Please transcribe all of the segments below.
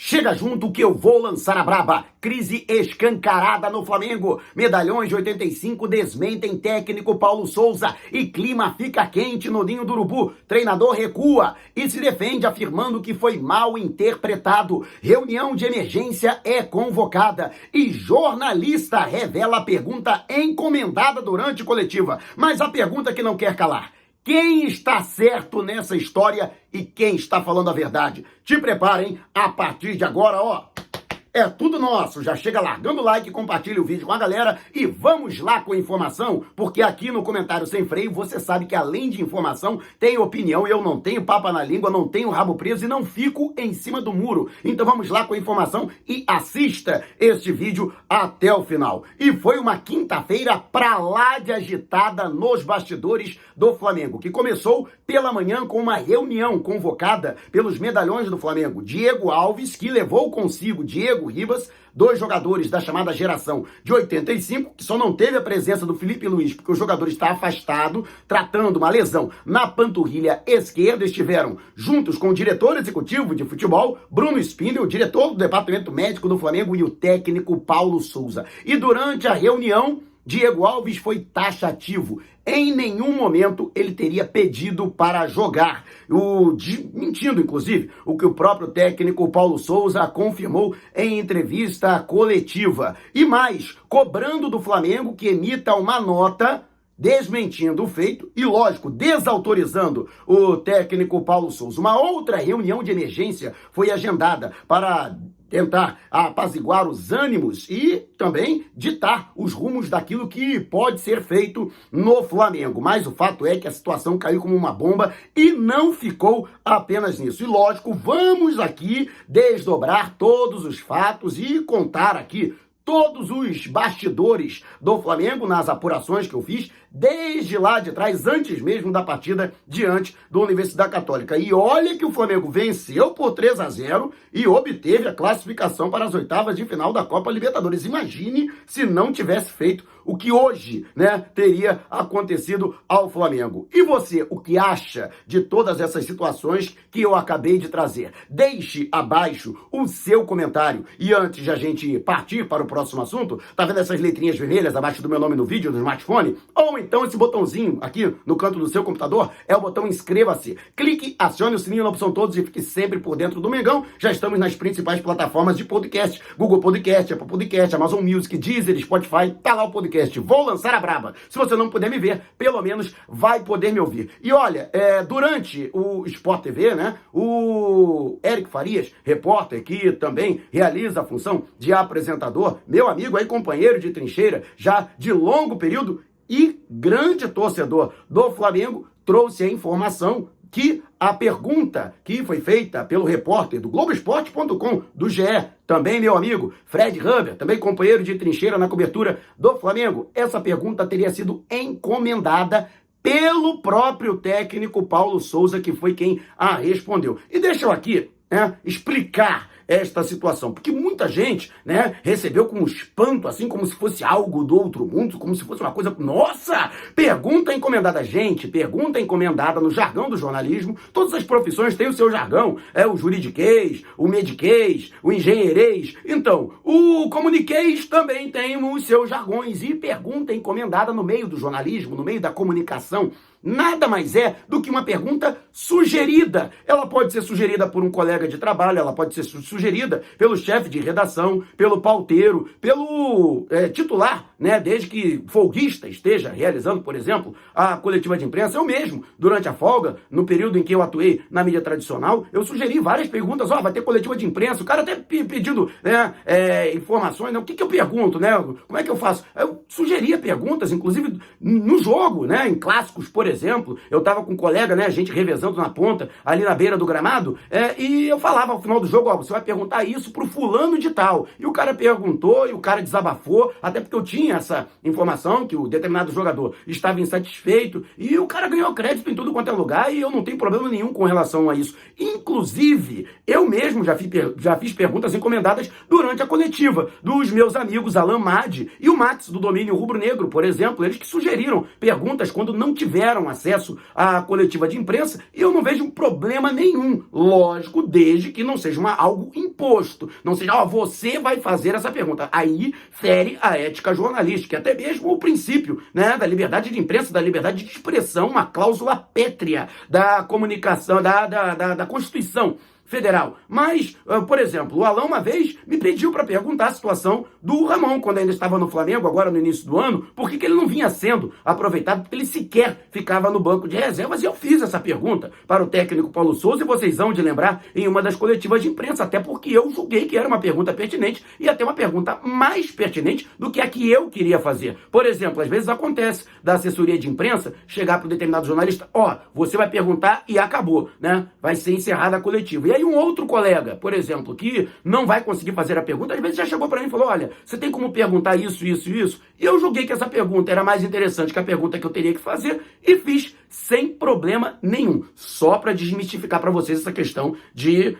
Chega junto que eu vou lançar a braba. Crise escancarada no Flamengo. Medalhões de 85 desmentem técnico Paulo Souza e clima fica quente no Ninho do Urubu. Treinador recua e se defende afirmando que foi mal interpretado. Reunião de emergência é convocada e jornalista revela a pergunta encomendada durante coletiva. Mas a pergunta que não quer calar: quem está certo nessa história e quem está falando a verdade? Te preparem, a partir de agora, é tudo nosso. Já chega largando o like, compartilha o vídeo com a galera e vamos lá com a informação, porque aqui no Comentário Sem Freio você sabe que além de informação tem opinião. Eu não tenho papa na língua, não tenho rabo preso e não fico em cima do muro. Então vamos lá com a informação e assista este vídeo até o final. E foi uma quinta-feira pra lá de agitada nos bastidores do Flamengo, que começou pela manhã com uma reunião convocada pelos medalhões do Flamengo. Diego Alves, que levou consigo Diego Ribas, dois jogadores da chamada geração de 85, que só não teve a presença do Felipe Luiz, porque o jogador está afastado, tratando uma lesão na panturrilha esquerda. Estiveram juntos com o diretor executivo de futebol, Bruno Spindel, o diretor do departamento médico do Flamengo e o técnico Paulo Souza. E durante a reunião, Diego Alves foi taxativo. Em nenhum momento ele teria pedido para jogar. Mentindo, inclusive, o que o próprio técnico Paulo Souza confirmou em entrevista coletiva. E mais, cobrando do Flamengo que emita uma nota desmentindo o feito e, lógico, desautorizando o técnico Paulo Souza. Uma outra reunião de emergência foi agendada para tentar apaziguar os ânimos e também ditar os rumos daquilo que pode ser feito no Flamengo. Mas o fato é que a situação caiu como uma bomba e não ficou apenas nisso. E lógico, vamos aqui desdobrar todos os fatos e contar aqui todos os bastidores do Flamengo nas apurações que eu fiz desde lá de trás, antes mesmo da partida diante da Universidade Católica. E olha que o Flamengo venceu por 3-0 e obteve a classificação para as oitavas de final da Copa Libertadores. Imagine se não tivesse feito o que hoje, teria acontecido ao Flamengo. E você, o que acha de todas essas situações que eu acabei de trazer? Deixe abaixo o seu comentário. E antes de a gente partir para o próximo assunto, tá vendo essas letrinhas vermelhas abaixo do meu nome no vídeo, no smartphone? Ou então esse botãozinho aqui no canto do seu computador é o botão inscreva-se. Clique, acione o sininho na opção todos e fique sempre por dentro do Mengão. Já estamos nas principais plataformas de podcast: Google Podcast, Apple Podcast, Amazon Music, Deezer, Spotify. Tá lá o podcast. Vou lançar a braba. Se você não puder me ver, pelo menos vai poder me ouvir. E olha, durante o Sport TV, o Eric Farias, repórter que também realiza a função de apresentador, meu amigo aí, companheiro de trincheira já de longo período e grande torcedor do Flamengo, trouxe a informação que a pergunta que foi feita pelo repórter do Globoesporte.com, do GE, também meu amigo Fred Huber, também companheiro de trincheira na cobertura do Flamengo, essa pergunta teria sido encomendada pelo próprio técnico Paulo Souza, que foi quem a respondeu. E deixa eu aqui explicar esta situação, porque muita gente, recebeu com espanto, assim como se fosse algo do outro mundo, como se fosse uma coisa, nossa, pergunta encomendada. Gente, pergunta encomendada no jargão do jornalismo, todas as profissões têm o seu jargão, o juridiquês, o mediquês, o engenheirês, então, o comuniquês também tem os seus jargões, e pergunta encomendada no meio do jornalismo, no meio da comunicação, nada mais é do que uma pergunta sugerida. Ela pode ser sugerida por um colega de trabalho, ela pode ser sugerida pelo chefe de redação, pelo pauteiro, pelo titular, desde que folguista esteja realizando, por exemplo, a coletiva de imprensa. Eu mesmo, durante a folga, no período em que eu atuei na mídia tradicional, eu sugeri várias perguntas. Vai ter coletiva de imprensa, o cara até pedindo informações, o que eu pergunto, como é que eu faço? Eu sugeria perguntas, inclusive no jogo, em clássicos, por exemplo, eu estava com um colega, a gente revezando na ponta, ali na beira do gramado, e eu falava ao final do jogo, você vai perguntar isso pro fulano de tal. E o cara perguntou, e o cara desabafou, até porque eu tinha essa informação que o determinado jogador estava insatisfeito, e o cara ganhou crédito em tudo quanto é lugar, e eu não tenho problema nenhum com relação a isso. Inclusive, eu mesmo já fiz perguntas encomendadas durante a coletiva dos meus amigos Alan Madi e o Max, do domínio rubro-negro, por exemplo, eles que sugeriram perguntas quando não tiveram tiveram acesso à coletiva de imprensa e eu não vejo problema nenhum. Lógico, desde que não seja algo imposto. Não seja, você vai fazer essa pergunta. Aí fere a ética jornalística, até mesmo o princípio, né, da liberdade de imprensa, da liberdade de expressão, uma cláusula pétrea da comunicação, da Constituição Federal. Mas, por exemplo, o Alan uma vez me pediu para perguntar a situação do Ramon, quando ainda estava no Flamengo, agora no início do ano, por que ele não vinha sendo aproveitado, porque ele sequer ficava no banco de reservas, e eu fiz essa pergunta para o técnico Paulo Souza, e vocês vão de lembrar em uma das coletivas de imprensa, até porque eu julguei que era uma pergunta pertinente, e até uma pergunta mais pertinente do que a que eu queria fazer. Por exemplo, às vezes acontece da assessoria de imprensa chegar para um determinado jornalista, você vai perguntar e acabou, né? Vai ser encerrada a coletiva. E aí um outro colega, por exemplo, que não vai conseguir fazer a pergunta, às vezes já chegou para mim e falou, olha, você tem como perguntar isso, isso e isso? E eu julguei que essa pergunta era mais interessante que a pergunta que eu teria que fazer e fiz sem problema nenhum. Só para desmistificar para vocês essa questão de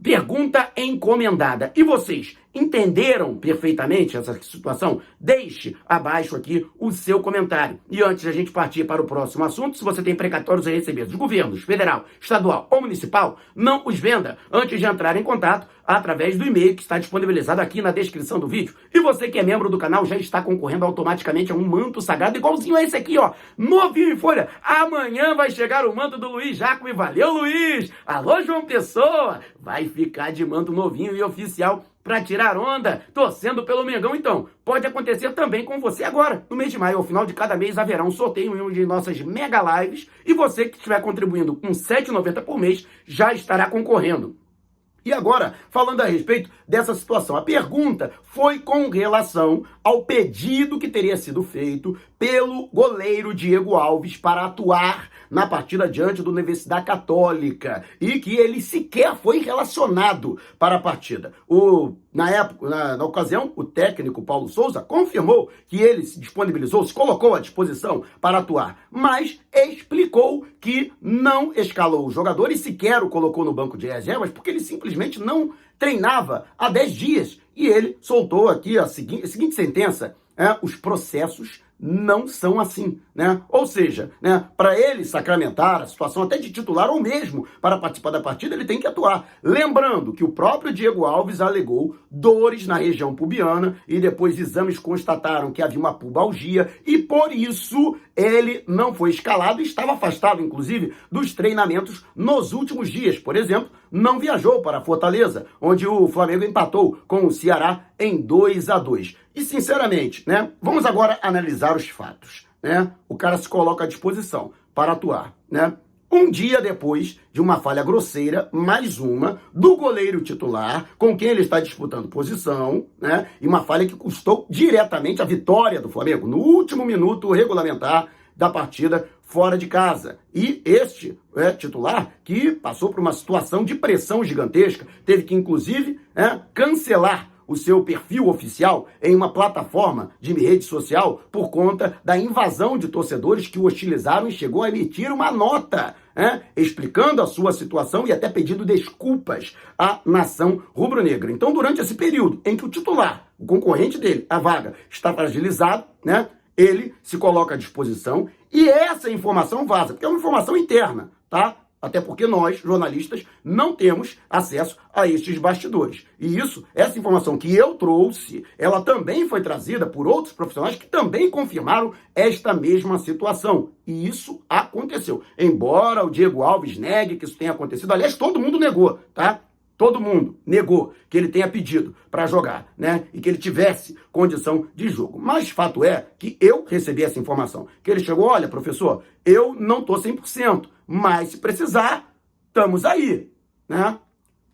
pergunta encomendada. E vocês entenderam perfeitamente essa situação? Deixe abaixo aqui o seu comentário. E antes de a gente partir para o próximo assunto, se você tem precatórios a receber dos governos federal, estadual ou municipal, não os venda antes de entrar em contato através do e-mail que está disponibilizado aqui na descrição do vídeo. E você que é membro do canal já está concorrendo automaticamente a um manto sagrado igualzinho a esse aqui, novinho em folha. Amanhã vai chegar o manto do Luiz Jacome. Valeu, Luiz! Alô, João Pessoa! Vai ficar de manto novinho e oficial para tirar onda, torcendo pelo Mengão. Então, pode acontecer também com você agora. No mês de maio, ao final de cada mês, haverá um sorteio em uma de nossas mega lives e você que estiver contribuindo com R$ 7,90 por mês já estará concorrendo. E agora, falando a respeito dessa situação, a pergunta foi com relação ao pedido que teria sido feito pelo goleiro Diego Alves para atuar na partida diante da Universidade Católica e que ele sequer foi relacionado para a partida. Na ocasião, o técnico Paulo Souza confirmou que ele se disponibilizou, se colocou à disposição para atuar, mas explicou que não escalou o jogador e sequer o colocou no banco de reservas porque ele simplesmente não treinava há 10 dias. E ele soltou aqui a seguinte sentença, os processos não são assim, né? Ou seja, né, para ele sacramentar a situação até de titular ou mesmo para participar da partida, ele tem que atuar. Lembrando que o próprio Diego Alves alegou dores na região pubiana e depois exames constataram que havia uma pubalgia e por isso ele não foi escalado e estava afastado, inclusive, dos treinamentos nos últimos dias. Por exemplo, não viajou para Fortaleza, onde o Flamengo empatou com o Ceará em 2-2. E, sinceramente, né, vamos agora analisar os fatos, né? O cara se coloca à disposição para atuar, né? Um dia depois de uma falha grosseira, mais uma, do goleiro titular, com quem ele está disputando posição, né? E uma falha que custou diretamente a vitória do Flamengo no último minuto regulamentar da partida fora de casa. E este titular que passou por uma situação de pressão gigantesca, teve que, inclusive, cancelar o seu perfil oficial em uma plataforma de rede social por conta da invasão de torcedores que o hostilizaram e chegou a emitir uma nota, explicando a sua situação e até pedindo desculpas à nação rubro-negra. Então, durante esse período em que o titular, o concorrente dele, a vaga, está fragilizado, ele se coloca à disposição e essa informação vaza, porque é uma informação interna, tá? Até porque nós, jornalistas, não temos acesso a estes bastidores. E essa informação que eu trouxe, ela também foi trazida por outros profissionais que também confirmaram esta mesma situação. E isso aconteceu. Embora o Diego Alves negue que isso tenha acontecido, aliás, todo mundo negou, tá? Todo mundo negou que ele tenha pedido para jogar, né? E que ele tivesse condição de jogo. Mas fato é que eu recebi essa informação. Que ele chegou, olha, professor, eu não estou 100%, mas se precisar, estamos aí, né?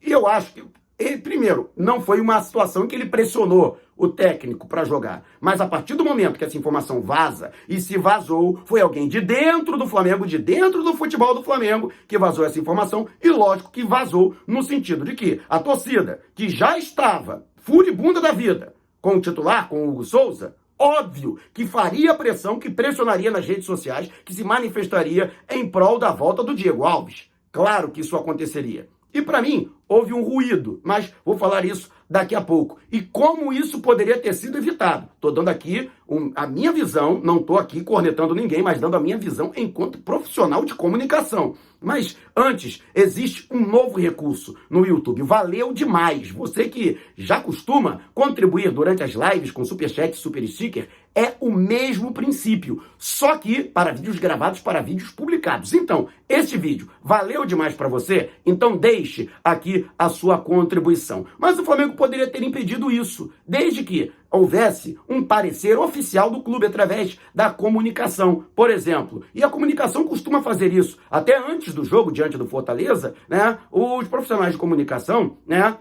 E eu acho que, primeiro, não foi uma situação que ele pressionou o técnico para jogar. Mas a partir do momento que essa informação vaza, e se vazou, foi alguém de dentro do Flamengo, de dentro do futebol do Flamengo, que vazou essa informação, e lógico que vazou no sentido de que a torcida, que já estava furibunda da vida com o titular, com o Hugo Souza, óbvio que faria pressão, que pressionaria nas redes sociais, que se manifestaria em prol da volta do Diego Alves. Claro que isso aconteceria. E para mim, houve um ruído, mas vou falar isso daqui a pouco. E como isso poderia ter sido evitado? Estou dando aqui a minha visão, não estou aqui cornetando ninguém, mas dando a minha visão enquanto profissional de comunicação. Mas antes, existe um novo recurso no YouTube. Valeu demais! Você que já costuma contribuir durante as lives com Superchat e Super Sticker, é o mesmo princípio, só que para vídeos gravados, para vídeos publicados. Então, este vídeo valeu demais para você? Então deixe aqui a sua contribuição. Mas o Flamengo poderia ter impedido isso, desde que houvesse um parecer oficial do clube através da comunicação, por exemplo. E a comunicação costuma fazer isso. Até antes do jogo, diante do Fortaleza, né, os profissionais de comunicação, né,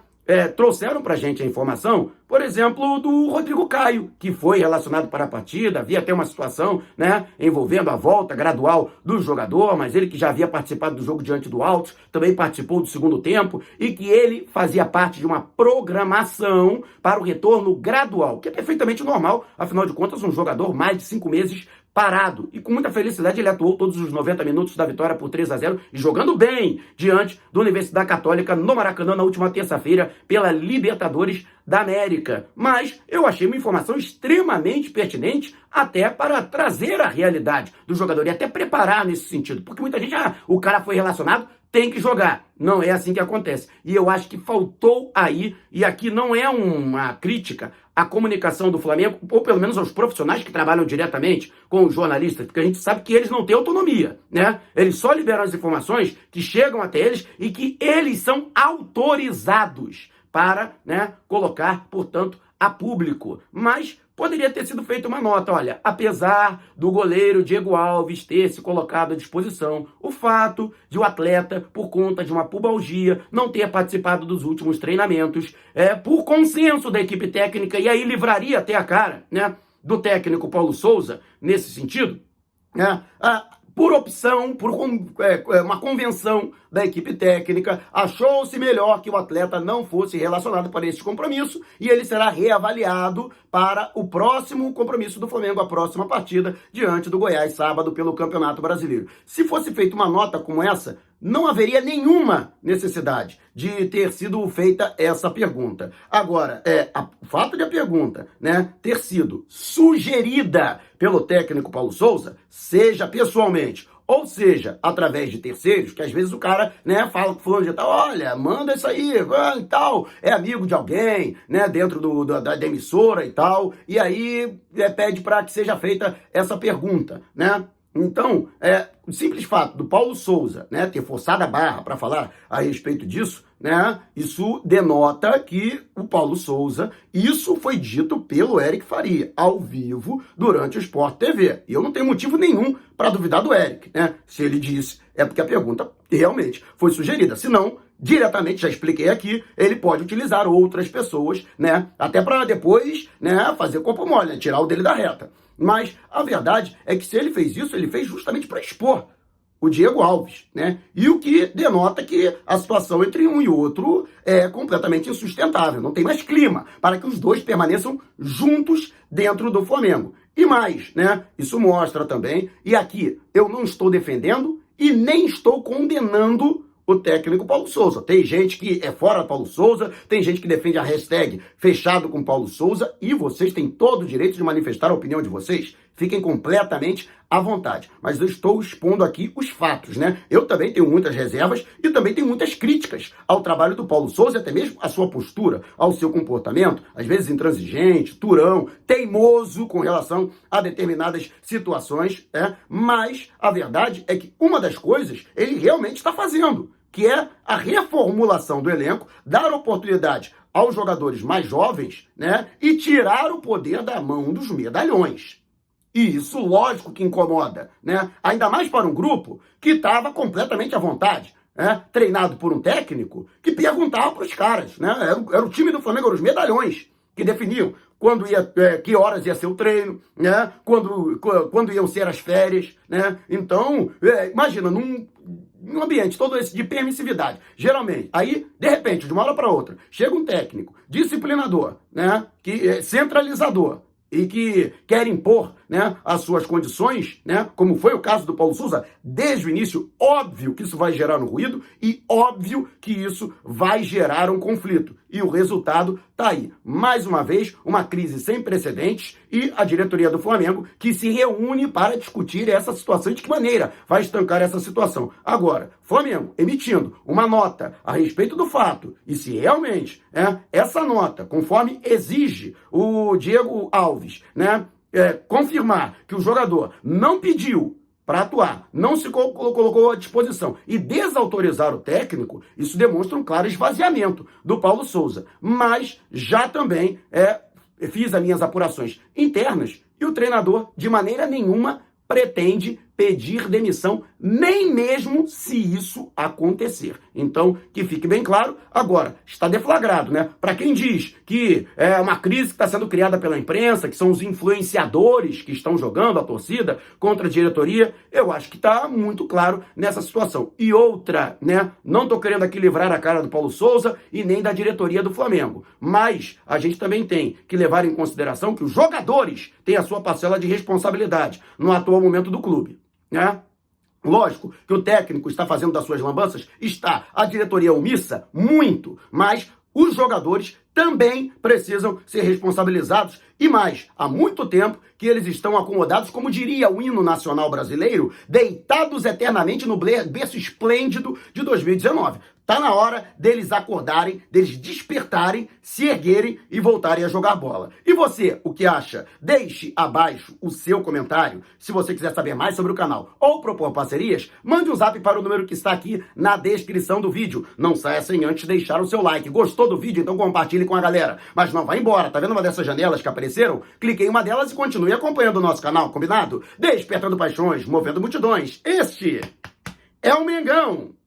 trouxeram pra gente a informação, por exemplo, do Rodrigo Caio, que foi relacionado para a partida. Havia até uma situação, né, envolvendo a volta gradual do jogador, mas ele que já havia participado do jogo diante do Altos, também participou do segundo tempo, e que ele fazia parte de uma programação para o retorno gradual, que é perfeitamente normal, afinal de contas, um jogador mais de 5 meses parado. E com muita felicidade ele atuou todos os 90 minutos da vitória por 3-0 e jogando bem diante da Universidade Católica no Maracanã na última terça-feira pela Libertadores da América. Mas eu achei uma informação extremamente pertinente até para trazer a realidade do jogador e até preparar nesse sentido. Porque muita gente, o cara foi relacionado, tem que jogar. Não é assim que acontece. E eu acho que faltou aí, e aqui não é uma crítica à comunicação do Flamengo, ou pelo menos aos profissionais que trabalham diretamente com os jornalistas, porque a gente sabe que eles não têm autonomia, né? Eles só liberam as informações que chegam até eles e que eles são autorizados para, né, colocar, portanto, a público. Mas poderia ter sido feita uma nota, olha, apesar do goleiro Diego Alves ter se colocado à disposição, o fato de o atleta, por conta de uma pubalgia, não ter participado dos últimos treinamentos, por consenso da equipe técnica, e aí livraria até a cara, né, do técnico Paulo Souza, nesse sentido, né, por opção, por uma convenção da equipe técnica, achou-se melhor que o atleta não fosse relacionado para esse compromisso e ele será reavaliado para o próximo compromisso do Flamengo, a próxima partida, diante do Goiás, sábado, pelo Campeonato Brasileiro. Se fosse feita uma nota como essa, não haveria nenhuma necessidade de ter sido feita essa pergunta. Agora, o fato de a pergunta, né, ter sido sugerida pelo técnico Paulo Souza, seja pessoalmente, ou seja, através de terceiros, que às vezes o cara, né, fala com o fulano de tal, olha, manda isso aí, e tal, é amigo de alguém, né, dentro da emissora e tal, e aí pede para que seja feita essa pergunta, né? Então, o simples fato do Paulo Souza, né, ter forçado a barra para falar a respeito disso, né, isso denota que o Paulo Souza, isso foi dito pelo Eric Faria, ao vivo, durante o Sport TV. E eu não tenho motivo nenhum para duvidar do Eric, né? Se ele disse, é porque a pergunta realmente foi sugerida. Se não, diretamente, já expliquei aqui, ele pode utilizar outras pessoas, né, até para depois, né, fazer corpo mole, tirar o dele da reta. Mas a verdade é que se ele fez isso, ele fez justamente para expor o Diego Alves, né? E o que denota que a situação entre um e outro é completamente insustentável. Não tem mais clima para que os dois permaneçam juntos dentro do Flamengo. E mais, né? Isso mostra também, e aqui eu não estou defendendo e nem estou condenando o técnico Paulo Souza. Tem gente que é fora Paulo Souza, tem gente que defende a hashtag fechado com Paulo Souza, e vocês têm todo o direito de manifestar a opinião de vocês. Fiquem completamente à vontade. Mas eu estou expondo aqui os fatos, né? Eu também tenho muitas reservas e também tenho muitas críticas ao trabalho do Paulo Souza e até mesmo à sua postura, ao seu comportamento, às vezes intransigente, turão, teimoso com relação a determinadas situações, Mas a verdade é que uma das coisas ele realmente está fazendo, que é a reformulação do elenco, dar oportunidade aos jogadores mais jovens, né? E tirar o poder da mão dos medalhões. E isso, lógico, que incomoda, né? Ainda mais para um grupo que estava completamente à vontade, né? Treinado por um técnico que perguntava para os caras, né? Era o time do Flamengo, eram os medalhões que definiam quando que horas ia ser o treino, né? Quando iam ser as férias, né? Então, imagina, num ambiente todo esse de permissividade, geralmente, aí, de repente, de uma hora para outra, chega um técnico disciplinador, né? Que é centralizador, e que quer impor, né, as suas condições, né, como foi o caso do Paulo Souza, desde o início, óbvio que isso vai gerar um ruído e óbvio que isso vai gerar um conflito. E o resultado tá aí. Mais uma vez, uma crise sem precedentes e a diretoria do Flamengo que se reúne para discutir essa situação e de que maneira vai estancar essa situação. Agora, Flamengo emitindo uma nota a respeito do fato e se realmente essa nota, conforme exige o Diego Alves, né, confirmar que o jogador não pediu para atuar, não se colocou à disposição e desautorizar o técnico, isso demonstra um claro esvaziamento do Paulo Souza. Mas já também fiz as minhas apurações internas e o treinador, de maneira nenhuma, pretende pedir demissão, nem mesmo se isso acontecer. Então, que fique bem claro, agora, está deflagrado, né? Para quem diz que é uma crise que está sendo criada pela imprensa, que são os influenciadores que estão jogando a torcida contra a diretoria, eu acho que está muito claro nessa situação. E outra, né? Não estou querendo aqui livrar a cara do Paulo Souza e nem da diretoria do Flamengo, mas a gente também tem que levar em consideração que os jogadores têm a sua parcela de responsabilidade no atual momento do clube, né? Lógico que o técnico está fazendo das suas lambanças, está a diretoria omissa, muito, mas os jogadores também precisam ser responsabilizados e mais, há muito tempo que eles estão acomodados, como diria o hino nacional brasileiro, deitados eternamente no berço esplêndido de 2019. Tá na hora deles acordarem, deles despertarem, se erguerem e voltarem a jogar bola. E você, o que acha? Deixe abaixo o seu comentário. Se você quiser saber mais sobre o canal ou propor parcerias, mande um zap para o número que está aqui na descrição do vídeo. Não saia sem antes deixar o seu like. Gostou do vídeo? Então compartilhe com a galera. Mas não vá embora, tá vendo uma dessas janelas que apareceram? Clique em uma delas e continue acompanhando o nosso canal, combinado? Despertando paixões, movendo multidões. Este é o Mengão!